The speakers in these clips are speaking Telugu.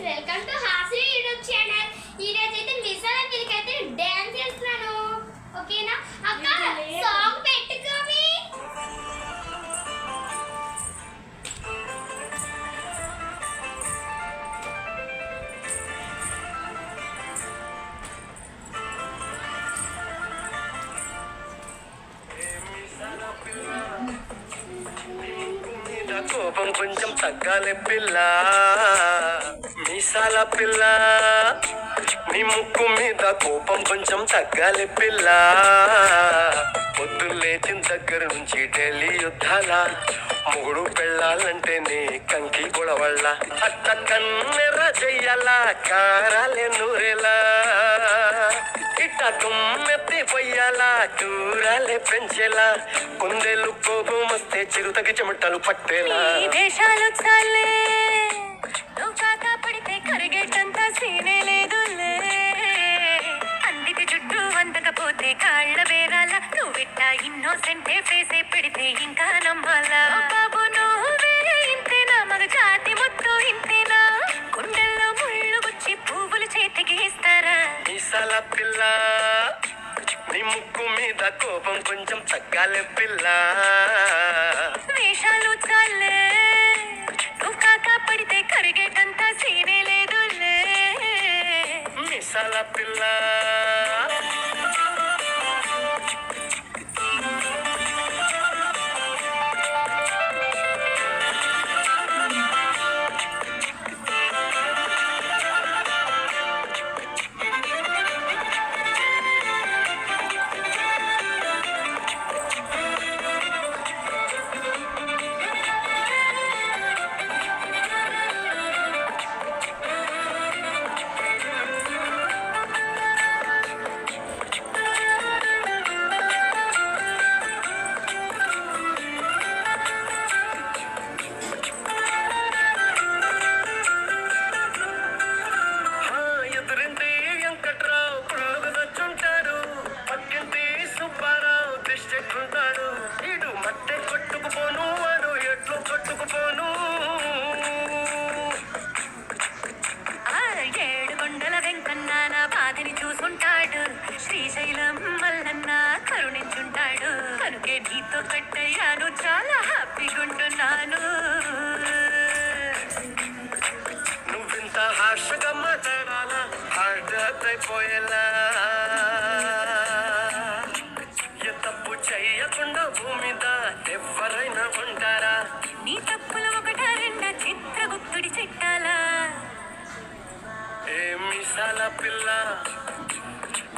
వెల్కమ్ టు హాస్య యూట్యూబ్ ఛానల్. ఈ రోజు అయితే మిసాల పిల్లకైతే డాన్స్ చేస్తున్నాను. ఓకేనా అక్క? సాంగ్ పెట్టుకోమి. కోపం కొంచెం తగ్గాలి పిల్ల, మీసాల పిల్ల. నీ ముక్కు మీద కోపం కొంచెం తగ్గాలి పిల్ల. పొద్దున్న లేచిన దగ్గర నుంచి ఢిల్లీ యుద్ధాల, మొగుడు పెళ్ళాలంటే నీ కంకి గొడవళ్ళ. అట్ట కన్నెర చెయ్యాల కారాలే నూరేలా, ఇట్ట తుమ్మెత్తి పొయ్యాలా దూరాలే పెంచేలా. కుందేలు కోపం వస్తే చిరుతకి చెమటలు పట్టేలా. వేషాలు చాలే, నువ్వు కాక పడితే కరిగేటంత సీనే లేదులే. అందికి చుట్టూ వందకపోతే కాళ్ళ వేరాల, నువ్విట్ట ఇన్నోసెంటే ఫేసే పెడితే ఇంకా నమ్మాలా. బాబు నువ్వే ఇంతేనా, మగ జాతి మొత్తం ఇంతేనా? గుండెల్లో ముళ్ళు గుచ్చి పువ్వులు చేతికి ఇస్తారా? మీసాల పిల్ల, నీ ముక్కు మీద కోపం కొంచెం తగ్గాలి పిల్ల. వేషాలు చాలే, నువ్వు కాక పడితే కరిగేటంత సీనే లేదులే. మీసాల పిల్ల. ఇడు మట్టె కొట్టుకుపోను, వాడు ఎట్లు కొట్టుకుపోను. ఏడు కొండల వెంకన్న నా బాధని చూసుంటాడు, శ్రీశైలం మల్లన్న కరుణించుంటాడు. కనుకే నీతో కట్టయ్యాను, చాలా హ్యాపీగా ఉంటున్నాను. నువ్వింత హార్షగా మాట్లాడాలా, హార్ట్ అయిపోయేలా. ఏ తప్పు చెయ్యకుండా భూమిద ఎవరైనా ఉంటారా? నీ తప్పులు ఒకట రెండ చిత్రగుప్తుడి చిట్టాలా. ఏ మీసాల పిల్ల,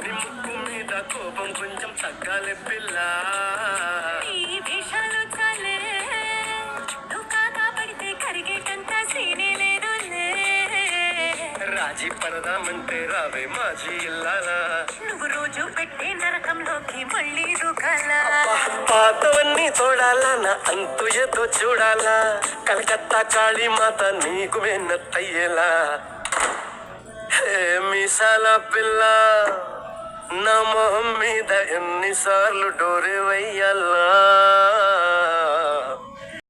నీ ముక్కు మీద కోపం కొంచెం తగ్గాలి పిల్ల. ఈ వేషాలు చాలే, నువ్వు కాక పడితే కరిగేటంత సీనే లేదులే. రాజీ పడదామంటే రావే మాజీ ఇల్లాలా. నువ్వు రోజు పెట్టే నరకంలోకి మళ్ళీ దూకాలా. పాతవన్నీ చూడాలా, నా అంతు ఏదో చూడాలా. కలకత్తా కాళీమాత నీకు వెన్నత్తయ్యేలా. హే మీసాల పిల్ల, నా మొహం మీద ఎన్నిసార్లు డోరే వెయ్యాలా.